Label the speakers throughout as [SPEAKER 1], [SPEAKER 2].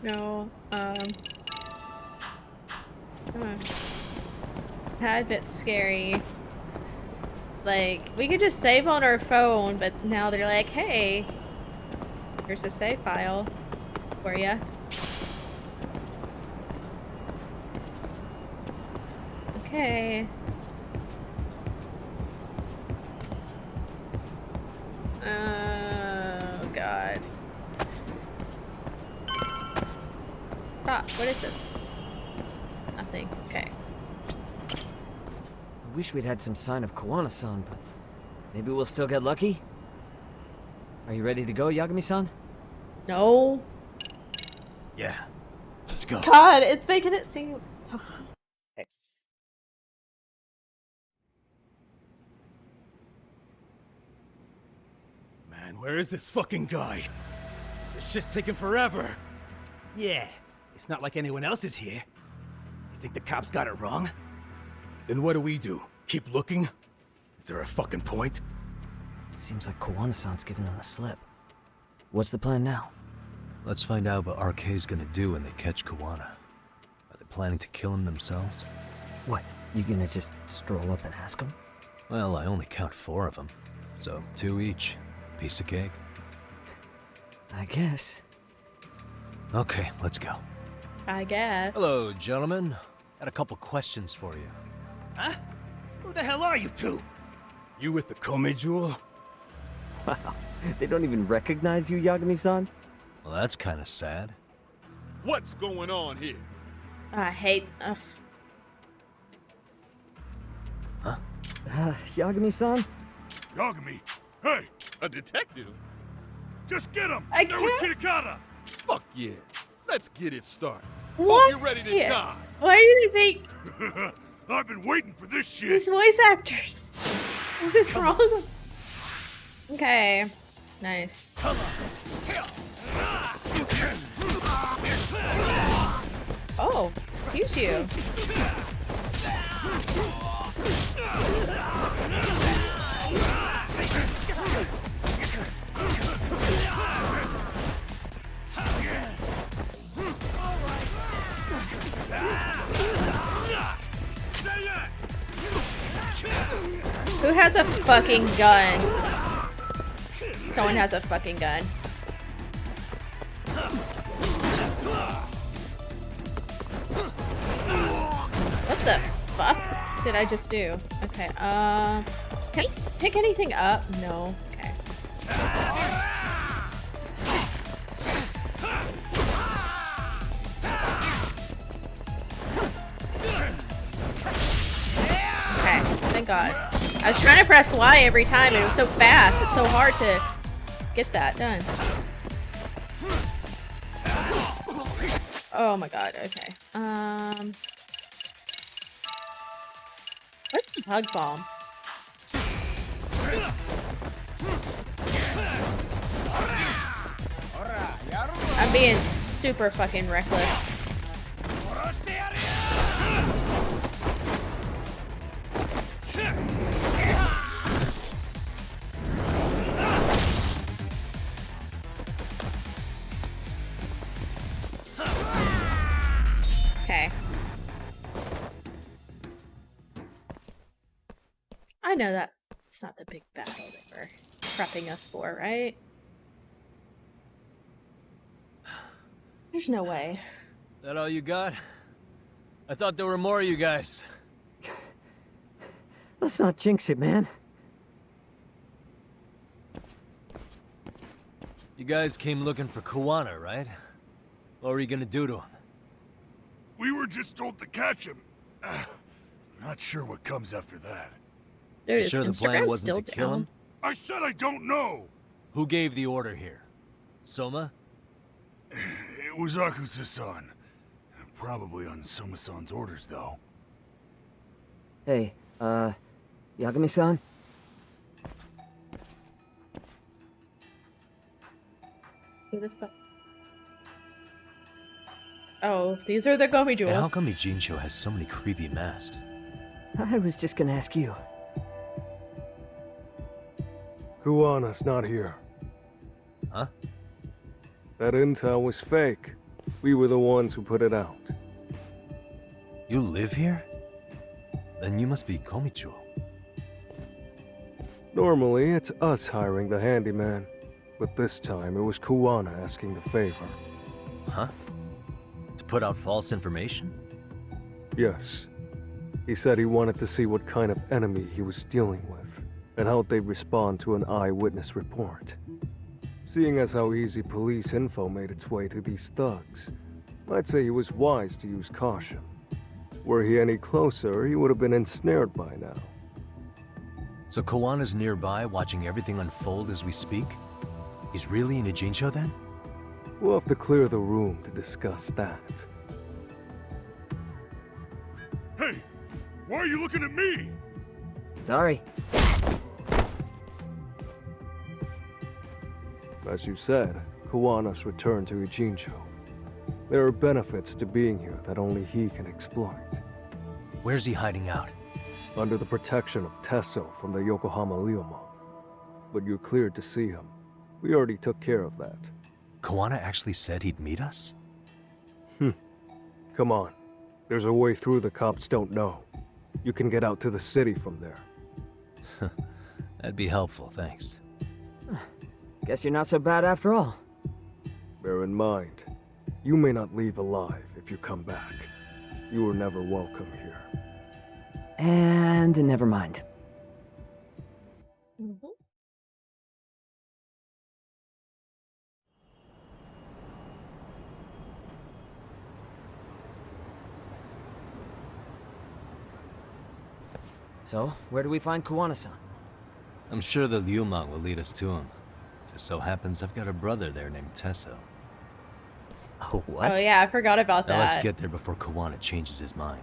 [SPEAKER 1] No, tad bit scary. Like, we could just save on our phone, but now they're like, hey, here's a save file for you. Okay. Oh, God. Stop. What is this? Nothing. Okay.
[SPEAKER 2] I wish we'd had some sign of Koana-san, but maybe we'll still get lucky? Are you ready to go, Yagami-san?
[SPEAKER 1] No.
[SPEAKER 3] Yeah. Let's go.
[SPEAKER 1] God, it's making it seem... Okay.
[SPEAKER 3] Man, where is this fucking guy? This shit's taking forever. Yeah, it's not like anyone else is here. You think the cops got it wrong? Then what do? Keep looking? Is there a fucking point?
[SPEAKER 2] Seems like Koana-san's giving them the slip. What's the plan now?
[SPEAKER 4] Let's find out what RK's gonna do when they catch Koana. Are they planning to kill him themselves?
[SPEAKER 2] What, you gonna just stroll up and ask them?
[SPEAKER 4] Well, I only count 4 of them. So 2 each. Piece of cake.
[SPEAKER 2] I guess.
[SPEAKER 4] Okay, let's go.
[SPEAKER 1] I guess.
[SPEAKER 4] Hello, gentlemen. Got a couple questions for you.
[SPEAKER 3] Huh? Who the hell are you two? You with the Kome jewel?
[SPEAKER 2] Wow, they don't even recognize you, Yagami-san?
[SPEAKER 4] Well, that's kind of sad.
[SPEAKER 5] What's going on here?
[SPEAKER 1] I hate...
[SPEAKER 2] Yagami-san?
[SPEAKER 5] Yagami? Hey, a detective? Just get him!
[SPEAKER 1] I
[SPEAKER 5] They're with
[SPEAKER 1] can't-
[SPEAKER 5] Kitakata! Fuck yeah. Let's get it started.
[SPEAKER 1] What?
[SPEAKER 5] Hope you're ready to
[SPEAKER 1] Yeah.
[SPEAKER 5] die.
[SPEAKER 1] Why do you think
[SPEAKER 5] I've been waiting for this shit.
[SPEAKER 1] these voice actors? What is wrong with... Okay. Nice. Oh, excuse you. Who has a fucking gun? Someone has a fucking gun. What the fuck did I just do? Okay, can I pick anything up? No. Okay. Okay, thank God. I was trying to press Y every time and it was so fast. It's so hard to get that done. Oh my God, okay. What's the bug bomb? I'm being super fucking reckless. Okay. I know that it's not the big battle that we're prepping us for, right? There's no way.
[SPEAKER 4] That all you got? I thought there were more of you guys.
[SPEAKER 2] Let's not jinx it, man.
[SPEAKER 4] You guys came looking for Koana, right? What were you gonna do to him?
[SPEAKER 5] We were just told to catch him. Not sure what comes after that.
[SPEAKER 1] Dude,
[SPEAKER 4] You
[SPEAKER 1] his
[SPEAKER 4] sure the plan
[SPEAKER 1] Instagram's
[SPEAKER 4] wasn't
[SPEAKER 1] still
[SPEAKER 4] to kill
[SPEAKER 1] down.
[SPEAKER 4] him?
[SPEAKER 5] I said I don't know.
[SPEAKER 4] Who gave the order here? Soma?
[SPEAKER 5] It was Akusa-san. Probably on Soma-san's orders, though.
[SPEAKER 2] Hey, Yagami-san?
[SPEAKER 1] Who the fuck? Oh, these are the Gomi
[SPEAKER 4] And
[SPEAKER 1] Jewel.
[SPEAKER 4] how come Ijincho has so many creepy masks?
[SPEAKER 2] I was just gonna ask you.
[SPEAKER 6] Kuana's not here.
[SPEAKER 4] Huh?
[SPEAKER 6] That intel was fake. We were the ones who put it out.
[SPEAKER 4] You live here? Then you must be Komicho.
[SPEAKER 6] Normally, it's us hiring the handyman, but this time it was Kuwana asking the favor.
[SPEAKER 4] Huh? To put out false information?
[SPEAKER 6] Yes. He said he wanted to see what kind of enemy he was dealing with, and how they'd respond to an eyewitness report. Seeing as how easy police info made its way to these thugs, I'd say he was wise to use caution. Were he any closer, he would have been ensnared by now.
[SPEAKER 4] So Kawana's nearby, watching everything unfold as we speak? He's really in Ijincho then?
[SPEAKER 6] We'll have to clear the room to discuss that.
[SPEAKER 5] Hey, why are you looking at me?
[SPEAKER 2] Sorry.
[SPEAKER 6] As you said, Kawana's returned to Ijincho. There are benefits to being here that only he can exploit.
[SPEAKER 4] Where's he hiding out?
[SPEAKER 6] Under the protection of Tesso from the Yokohama Ryoma. But you're cleared to see him. We already took care of that.
[SPEAKER 4] Kawana actually said he'd meet us?
[SPEAKER 6] Come on. There's a way through the cops don't know. You can get out to the city from there.
[SPEAKER 4] That'd be helpful, thanks.
[SPEAKER 2] Guess you're not so bad after all.
[SPEAKER 6] Bear in mind, you may not leave alive if you come back. You were never welcome here.
[SPEAKER 2] And never mind.
[SPEAKER 1] Mhm.
[SPEAKER 2] So, where do we find Kuwana-san?
[SPEAKER 4] I'm sure the Ryuma will lead us to him. Just so happens I've got a brother there named Tesso.
[SPEAKER 2] Oh, what?
[SPEAKER 1] Oh yeah, I forgot about
[SPEAKER 4] Now
[SPEAKER 1] that.
[SPEAKER 4] let's get there before Kawana changes his mind.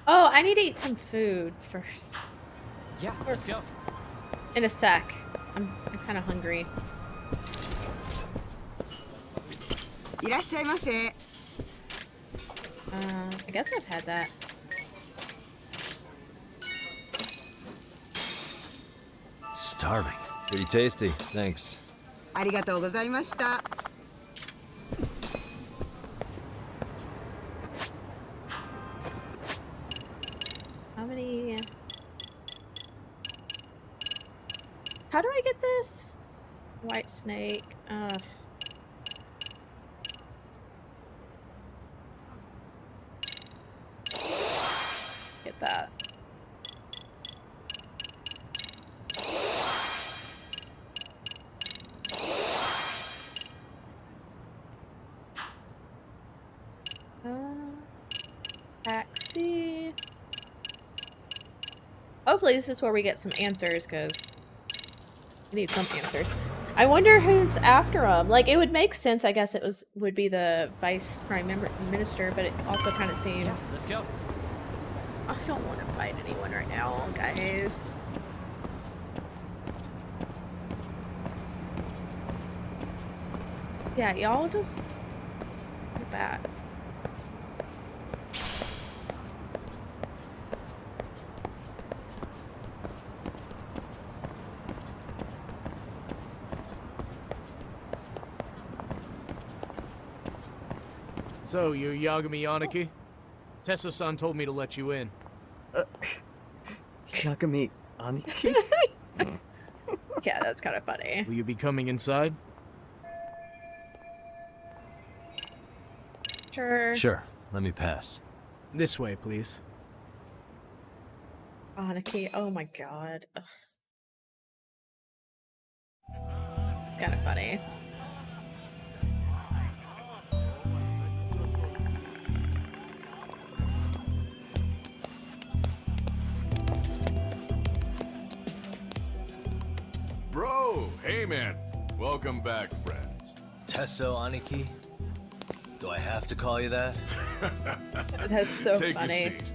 [SPEAKER 1] Oh, I need to eat some food first.
[SPEAKER 4] Yeah, let's go.
[SPEAKER 1] In a sec. I'm kind of hungry.
[SPEAKER 7] いらっしゃいませ。
[SPEAKER 1] I guess I've had that.
[SPEAKER 4] Starving.
[SPEAKER 8] Pretty tasty, thanks.
[SPEAKER 7] ありがとうございました。
[SPEAKER 1] How many? How do I get this? White snake. Get that. Taxi. Hopefully this is where we get some answers, because we need some answers. I wonder who's after him. Like, it would make sense, I guess would be the vice prime minister, but it also kind of seems...
[SPEAKER 4] Let's go.
[SPEAKER 1] I don't want to fight anyone right now, guys. Yeah, y'all just... Get back.
[SPEAKER 9] So, you're Yagami Yanaki? Tesso-san told me to let you in.
[SPEAKER 8] Yagami Aniki?
[SPEAKER 1] Yeah, that's kind of funny.
[SPEAKER 9] Will you be coming inside?
[SPEAKER 1] Sure.
[SPEAKER 4] Sure, let me pass.
[SPEAKER 9] This way, please.
[SPEAKER 1] Aniki, oh my god. Kind of funny.
[SPEAKER 10] Bro, hey man. Welcome back, friends.
[SPEAKER 4] Tesso Aniki? Do I have to call you that?
[SPEAKER 1] That's so
[SPEAKER 10] Take
[SPEAKER 1] funny.
[SPEAKER 10] your seat.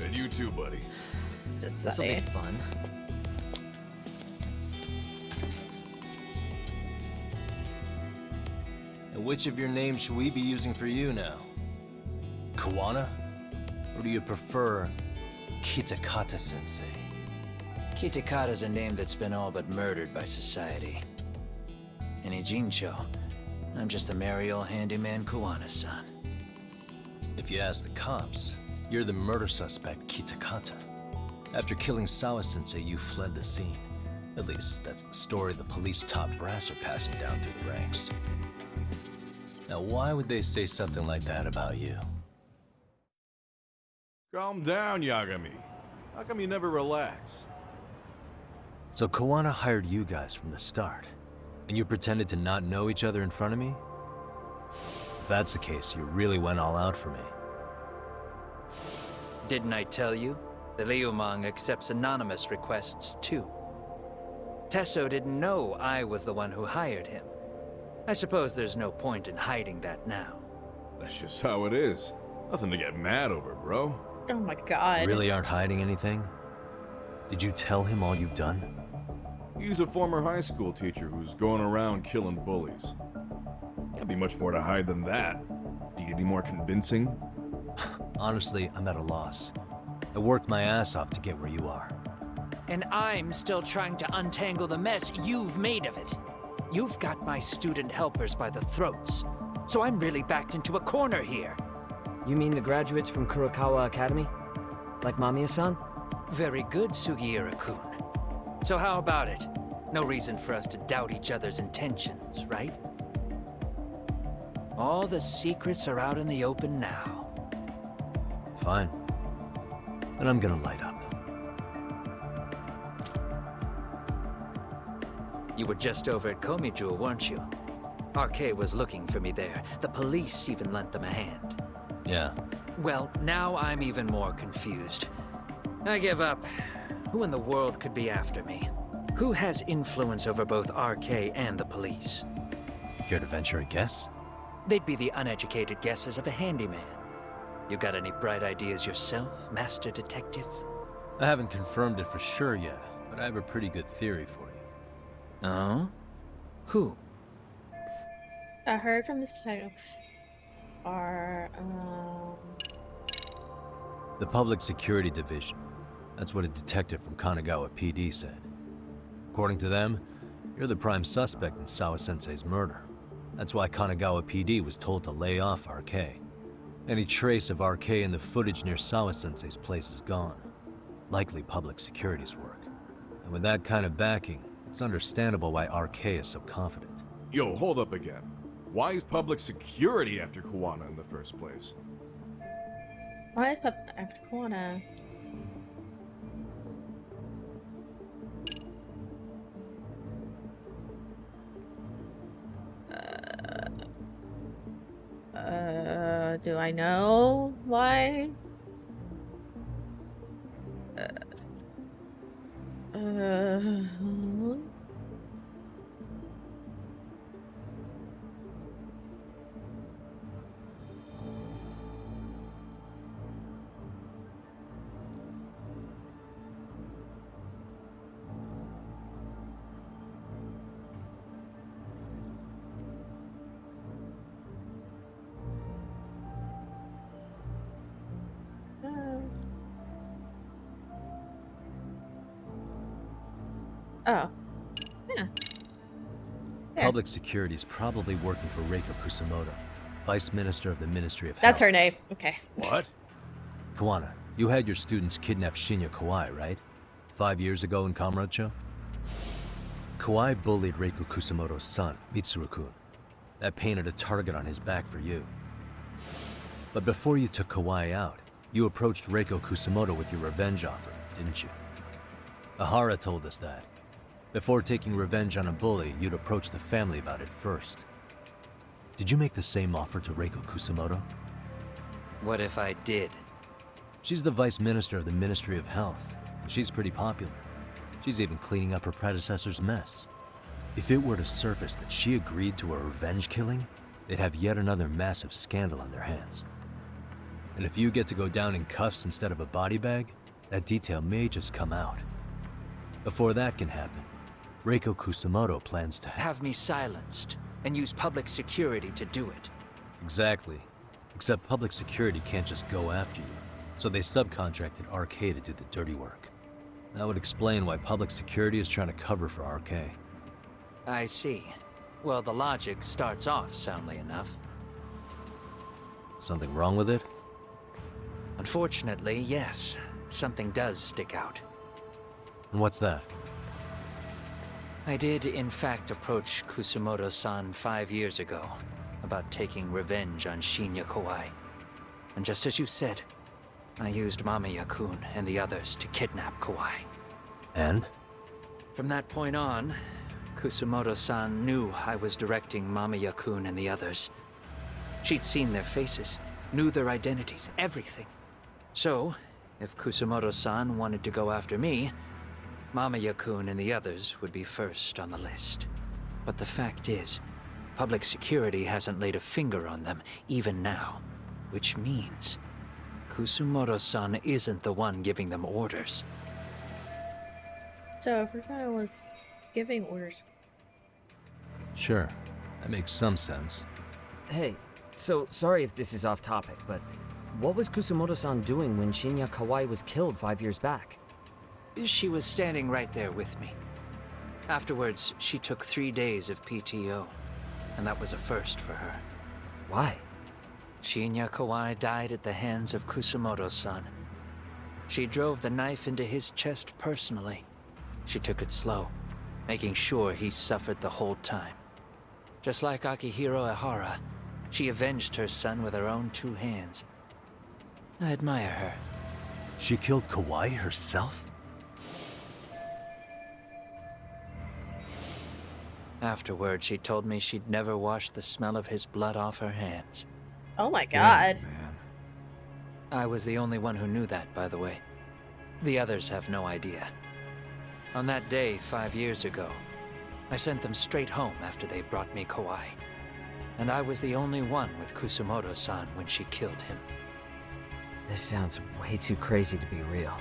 [SPEAKER 10] And you too, buddy.
[SPEAKER 1] Just
[SPEAKER 2] This'll
[SPEAKER 1] funny.
[SPEAKER 2] be fun.
[SPEAKER 4] And which of your names should we be using for you now? Kawana?
[SPEAKER 8] Or do you prefer Kitakata-sensei?
[SPEAKER 11] Kitakata's a name that's been all but murdered by society. In Ijincho, I'm just a merry old handyman Kuwana-san.
[SPEAKER 8] If you ask the cops, you're the murder suspect Kitakata. After killing Sawa-sensei, you fled the scene. At least, that's the story the police top brass are passing down through the ranks. Now, why would they say something like that about you?
[SPEAKER 10] Calm down, Yagami. How come you never relax?
[SPEAKER 4] So Kawana hired you guys from the start, and you pretended to not know each other in front of me? If that's the case, you really went all out for me.
[SPEAKER 11] Didn't I tell you? The Liumang accepts anonymous requests too. Tesso didn't know I was the one who hired him. I suppose there's no point in hiding that now.
[SPEAKER 10] That's just how it is. Nothing to get mad over, bro.
[SPEAKER 1] Oh my god.
[SPEAKER 4] You really aren't hiding anything? Did you tell him all you've done?
[SPEAKER 10] He's a former high school teacher who's going around killing bullies. Can't be much more to hide than that. Need any more convincing?
[SPEAKER 4] Honestly, I'm at a loss. I worked my ass off to get where you are.
[SPEAKER 11] And I'm still trying to untangle the mess you've made of it. You've got my student helpers by the throats, so I'm really backed into a corner here.
[SPEAKER 2] You mean the graduates from Kurokawa Academy? Like Mamiya-san?
[SPEAKER 11] Very good, Sugiura-kun. So how about it? No reason for us to doubt each other's intentions, right? All the secrets are out in the open now.
[SPEAKER 4] Fine. Then I'm gonna light up.
[SPEAKER 11] You were just over at Komijou, weren't you? RK was looking for me there. The police even lent them a hand.
[SPEAKER 4] Yeah.
[SPEAKER 11] Well, now I'm even more confused. I give up. Who in the world could be after me? Who has influence over both RK and the police?
[SPEAKER 4] Care to venture a guess?
[SPEAKER 11] They'd be the uneducated guesses of a handyman. You got any bright ideas yourself, Master Detective?
[SPEAKER 4] I haven't confirmed it for sure yet, but I have a pretty good theory for you.
[SPEAKER 11] Oh? Who?
[SPEAKER 1] I heard from this title.
[SPEAKER 4] The Public Security Division. That's what a detective from Kanagawa PD said. According to them, you're the prime suspect in Sawa-sensei's murder. That's why Kanagawa PD was told to lay off RK. Any trace of RK in the footage near Sawa-sensei's place is gone. Likely public security's work. And with that kind of backing, it's understandable why RK is so confident.
[SPEAKER 10] Yo, hold up again. Why is public security after Kuwana in the first place?
[SPEAKER 1] Why is Pep after Kuwana? Do I know why? Oh. Yeah. There.
[SPEAKER 4] Public security is probably working for Reiko Kusamoto, Vice Minister of the Ministry of Health.
[SPEAKER 1] That's her name. Okay.
[SPEAKER 10] What?
[SPEAKER 4] Kawana, you had your students kidnap Shinya Kawai, right? 5 years ago in Kamurocho? Kawai bullied Reiko Kusamoto's son, Mitsuru-kun. That painted a target on his back for you. But before you took Kawai out, you approached Reiko Kusamoto with your revenge offer, didn't you? Ahara told us that. Before taking revenge on a bully, you'd approach the family about it first. Did you make the same offer to Reiko Kusamoto?
[SPEAKER 11] What if I did?
[SPEAKER 4] She's the Vice Minister of the Ministry of Health, and she's pretty popular. She's even cleaning up her predecessor's mess. If it were to surface that she agreed to a revenge killing, they'd have yet another massive scandal on their hands. And if you get to go down in cuffs instead of a body bag, that detail may just come out. Before that can happen, Reiko Kusamoto plans to
[SPEAKER 11] Have me silenced and use public security to do it.
[SPEAKER 4] Exactly. Except public security can't just go after you. So they subcontracted RK to do the dirty work. That would explain why public security is trying to cover for RK.
[SPEAKER 11] I see. Well, the logic starts off soundly enough.
[SPEAKER 4] Something wrong with it?
[SPEAKER 11] Unfortunately, yes. Something does stick out.
[SPEAKER 4] And what's that?
[SPEAKER 11] I did, in fact, approach Kusumoto-san 5 years ago about taking revenge on Shinya Kawai. And just as you said, I used Mamiya-kun and the others to kidnap Kawai.
[SPEAKER 4] And?
[SPEAKER 11] From that point on, Kusumoto-san knew I was directing Mamiya-kun and the others. She'd seen their faces, knew their identities, everything. So, if Kusumoto-san wanted to go after me, Mamiya-kun and the others would be first on the list. But the fact is, public security hasn't laid a finger on them, even now. Which means, Kusumoto-san isn't the one giving them orders.
[SPEAKER 1] So Furukawa was giving orders.
[SPEAKER 4] Sure, that makes some sense.
[SPEAKER 2] Hey, so sorry if this is off topic, but what was Kusumoto-san doing when Shinya Kawai was killed 5 years back?
[SPEAKER 11] She was standing right there with me. Afterwards, she took 3 days of PTO, and that was a first for her.
[SPEAKER 2] Why?
[SPEAKER 11] Shinya Kawai died at the hands of Kusumoto-san. She drove the knife into his chest personally. She took it slow, making sure he suffered the whole time. Just like Akihiro Ehara, she avenged her son with her own 2 hands. I admire her.
[SPEAKER 4] She killed Kawai herself?
[SPEAKER 11] Afterward, she told me she'd never wash the smell of his blood off her hands.
[SPEAKER 1] Oh my god.
[SPEAKER 10] Man.
[SPEAKER 11] I was the only one who knew that, by the way. The others have no idea. On that day 5 years ago, I sent them straight home after they brought me Kawai. And I was the only one with Kusumoto-san when she killed him.
[SPEAKER 2] This sounds way too crazy to be real.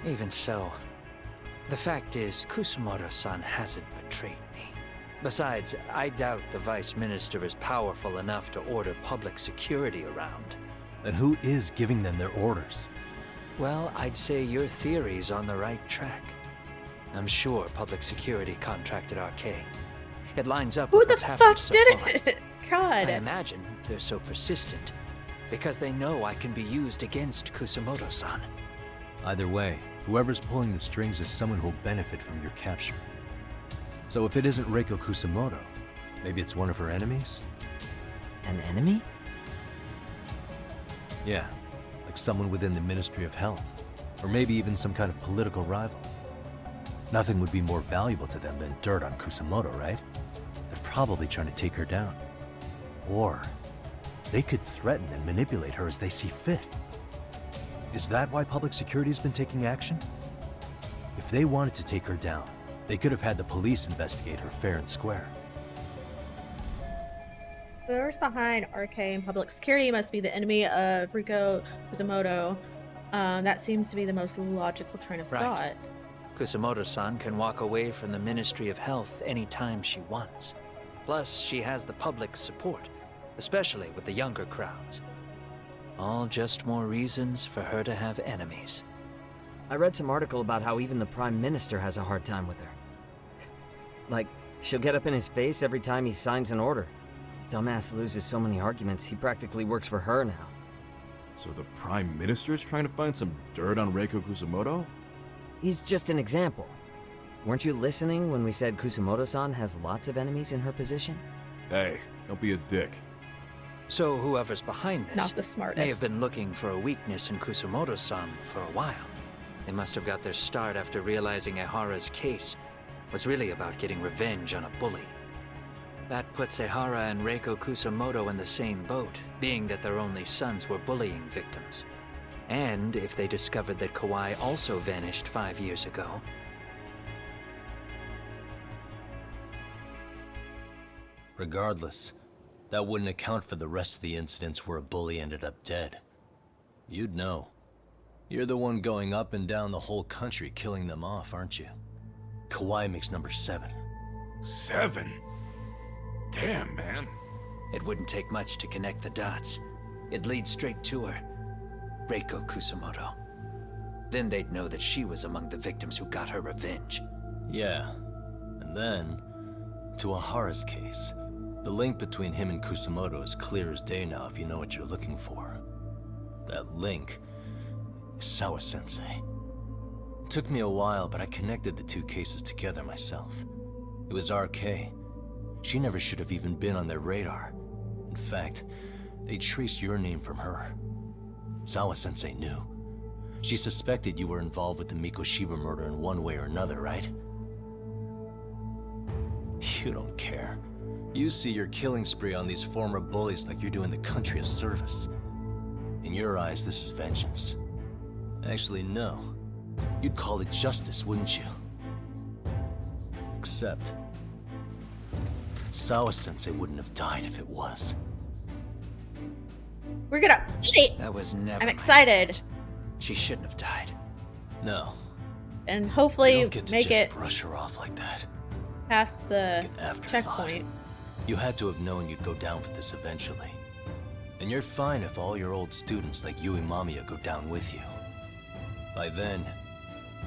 [SPEAKER 11] Even so, the fact is, Kusumoto-san hasn't betrayed me. Besides, I doubt the Vice Minister is powerful enough to order public security around.
[SPEAKER 4] Then who is giving them their orders?
[SPEAKER 11] Well, I'd say your theory's on the right track. I'm sure public security contracted RK. It lines up
[SPEAKER 1] Who
[SPEAKER 11] with
[SPEAKER 1] the
[SPEAKER 11] what's happened
[SPEAKER 1] fuck
[SPEAKER 11] so
[SPEAKER 1] did
[SPEAKER 11] far.
[SPEAKER 1] it? God.
[SPEAKER 11] I imagine they're so persistent because they know I can be used against Kusumoto-san.
[SPEAKER 4] Either way, whoever's pulling the strings is someone who'll benefit from your capture. So if it isn't Reiko Kusumoto, maybe it's one of her enemies?
[SPEAKER 2] An enemy?
[SPEAKER 4] Yeah, like someone within the Ministry of Health. Or maybe even some kind of political rival. Nothing would be more valuable to them than dirt on Kusumoto, right? They're probably trying to take her down. Or they could threaten and manipulate her as they see fit. Is that why public security's been taking action? If they wanted to take her down, they could have had the police investigate her fair and square.
[SPEAKER 1] Whoever's behind RK and public security must be the enemy of Riko Kusumoto. That seems to be the most logical train of
[SPEAKER 11] Right.
[SPEAKER 1] thought.
[SPEAKER 11] Kusumoto-san can walk away from the Ministry of Health anytime she wants. Plus, she has the public's support, especially with the younger crowds. All just more reasons for her to have enemies.
[SPEAKER 2] I read some article about how even the Prime Minister has a hard time with her. Like, she'll get up in his face every time he signs an order. Dumbass loses so many arguments, he practically works for her now.
[SPEAKER 10] So the Prime Minister's trying to find some dirt on Reiko Kusumoto?
[SPEAKER 2] He's just an example. Weren't you listening when we said Kusumoto-san has lots of enemies in her position?
[SPEAKER 10] Hey, don't be a dick.
[SPEAKER 11] So whoever's behind this
[SPEAKER 1] Not the smartest.
[SPEAKER 11] may have been looking for a weakness in Kusumoto-san for a while. They must have got their start after realizing Ehara's case was really about getting revenge on a bully. That puts Ehara and Reiko Kusumoto in the same boat, being that their only sons were bullying victims. And if they discovered that Kawai also vanished 5 years ago,
[SPEAKER 8] Regardless, that wouldn't account for the rest of the incidents where a bully ended up dead. You'd know. You're the one going up and down the whole country killing them off, aren't you? Kawai makes number 7.
[SPEAKER 5] 7? Damn, man.
[SPEAKER 11] it wouldn't take much to connect the dots. It'd lead straight to her. Reiko Kusumoto. Then they'd know that she was among the victims who got her revenge.
[SPEAKER 8] Yeah. And then, to Ahara's case, the link between him and Kusumoto is clear as day now if you know what you're looking for. That link is Sawa-sensei. It took me a while, but I connected the two cases together myself. It was RK. She never should have even been on their radar. In fact, they traced your name from her. Sawa-sensei knew. She suspected you were involved with the Mikoshiba murder in one way or another, right? You don't care. You see your killing spree on these former bullies like you're doing the country a service. In your eyes, this is vengeance. Actually, no. You'd call it justice, wouldn't you? Except, Sawa-sensei wouldn't have died if it was.
[SPEAKER 1] We're gonna fight.
[SPEAKER 11] That was never
[SPEAKER 1] I'm
[SPEAKER 11] my
[SPEAKER 1] excited.
[SPEAKER 11] intent. She shouldn't have died.
[SPEAKER 8] No.
[SPEAKER 1] And
[SPEAKER 8] You
[SPEAKER 1] hopefully
[SPEAKER 8] don't get to
[SPEAKER 1] make
[SPEAKER 8] just
[SPEAKER 1] it
[SPEAKER 8] brush her off like that.
[SPEAKER 1] past the
[SPEAKER 8] An afterthought.
[SPEAKER 1] checkpoint.
[SPEAKER 8] You had to have known you'd go down for this eventually. And you're fine if all your old students like Yui Mamiya go down with you. By then,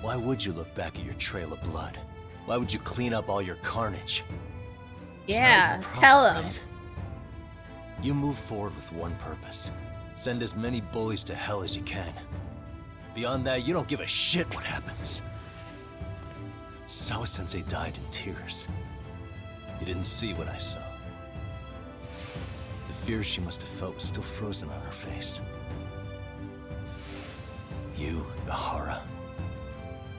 [SPEAKER 8] why would you look back at your trail of blood? Why would you clean up all your carnage? It's not
[SPEAKER 1] Yeah,
[SPEAKER 8] your problem,
[SPEAKER 1] tell him.
[SPEAKER 8] right? You move forward with one purpose. Send as many bullies to hell as you can. Beyond that, you don't give a shit what happens. Sawa-sensei died in tears. You didn't see what I saw. The fear she must have felt was still frozen on her face. You, Ahara,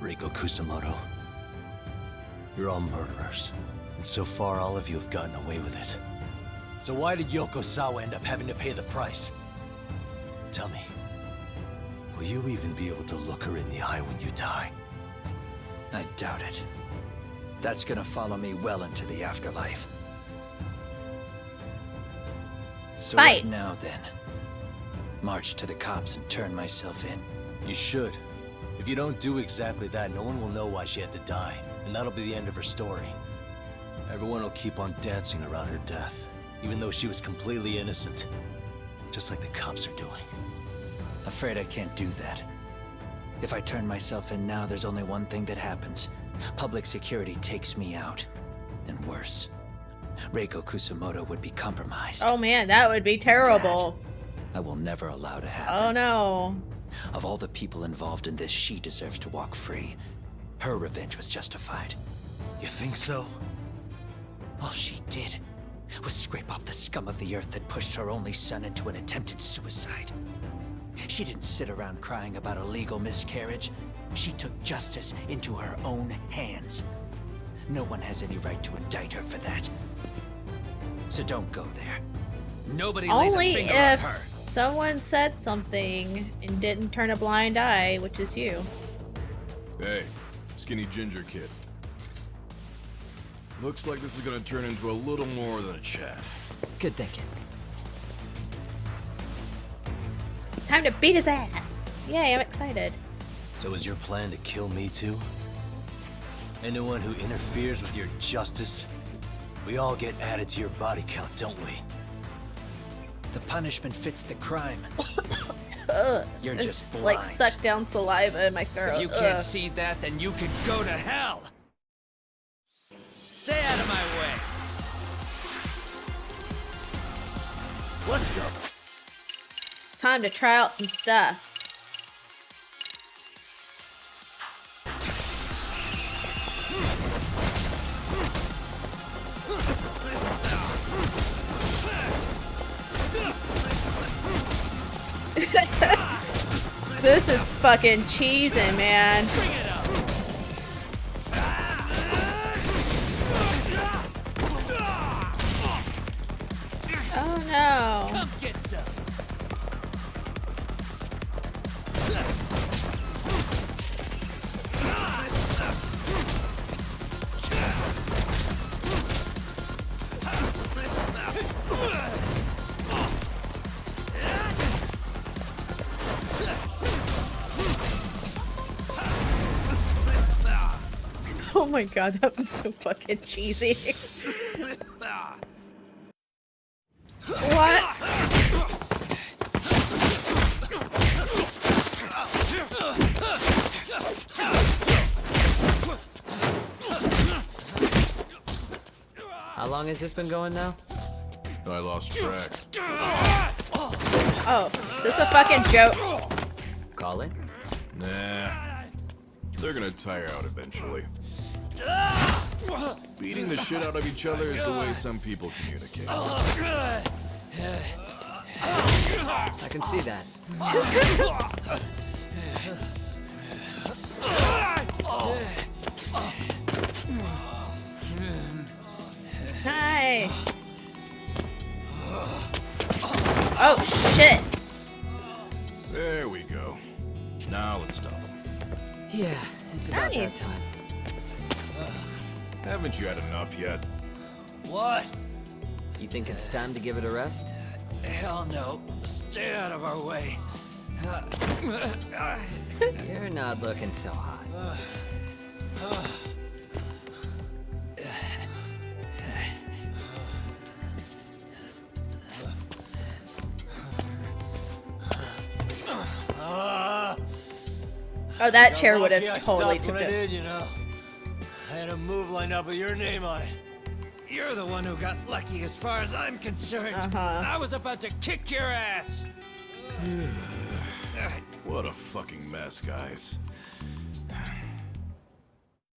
[SPEAKER 8] Reiko Kusumoto, you're all murderers. And so far, all of you have gotten away with it. So why did Yoko Sawa end up having to pay the price? Tell me, will you even be able to look her in the eye when you die?
[SPEAKER 11] I doubt it. That's gonna follow me well into the afterlife. So
[SPEAKER 1] Fight.
[SPEAKER 11] right now then, march to the cops and turn myself in.
[SPEAKER 8] You should. If you don't do exactly that, no one will know why she had to die, and that'll be the end of her story. Everyone will keep on dancing around her death, even though she was completely innocent. Just like the cops are doing.
[SPEAKER 11] Afraid I can't do that. If I turn myself in now, there's only one thing that happens. Public security takes me out. And worse, Reiko Kusumoto would be compromised.
[SPEAKER 1] Oh man, that would be terrible.
[SPEAKER 11] I will never allow to happen.
[SPEAKER 1] Oh no.
[SPEAKER 11] Of all the people involved in this, she deserves to walk free. Her revenge was justified.
[SPEAKER 8] You think so?
[SPEAKER 11] All she did was scrape off the scum of the earth that pushed her only son into an attempted suicide. She didn't sit around crying about a legal miscarriage. She took justice into her own hands. No one has any right to indict her for that. So don't go there. Nobody lays a
[SPEAKER 1] Only
[SPEAKER 11] finger on
[SPEAKER 1] if
[SPEAKER 11] her.
[SPEAKER 1] someone said something and didn't turn a blind eye, which is you.
[SPEAKER 10] Hey, skinny ginger kid. Looks like this is gonna turn into a little more than a chat.
[SPEAKER 11] Good thinking.
[SPEAKER 1] Time to beat his ass. Yay, I'm excited.
[SPEAKER 8] So is your plan to kill me too? Anyone who interferes with your justice? We all get added to your body count, don't we?
[SPEAKER 11] The punishment fits the crime.
[SPEAKER 1] Ugh.
[SPEAKER 11] You're
[SPEAKER 1] It's
[SPEAKER 11] just blind.
[SPEAKER 1] like suck down saliva in my throat.
[SPEAKER 11] If you can't
[SPEAKER 1] Ugh.
[SPEAKER 11] see that, then you could go to hell! Stay out of my way!
[SPEAKER 10] Let's go.
[SPEAKER 1] It's time to try out some stuff. This is fucking cheesing, man. Oh no.
[SPEAKER 11] Come get some!
[SPEAKER 1] Oh my god, that was so fucking cheesy. What?
[SPEAKER 2] How long has this been going now?
[SPEAKER 10] I lost track.
[SPEAKER 1] Oh, is this a fucking joke?
[SPEAKER 2] Call it?
[SPEAKER 10] Nah. They're gonna tire out eventually. Beating the shit out of each other is the way some people communicate.
[SPEAKER 2] I can see that.
[SPEAKER 1] Nice. Oh shit.
[SPEAKER 10] There we go. Now let's stop them.
[SPEAKER 2] Yeah, it's about
[SPEAKER 1] Nice.
[SPEAKER 2] that time.
[SPEAKER 10] Haven't you had enough yet?
[SPEAKER 11] What?
[SPEAKER 2] You think it's time to give it a rest?
[SPEAKER 11] Hell no. Stay out of our way.
[SPEAKER 2] You're not looking so hot.
[SPEAKER 1] Oh, that chair would have totally took
[SPEAKER 8] what I
[SPEAKER 1] it.
[SPEAKER 8] did, you know. I had a move lined up with your name on it.
[SPEAKER 11] You're the one who got lucky as far as I'm concerned. I was about to kick your ass.
[SPEAKER 10] What a fucking mess, guys.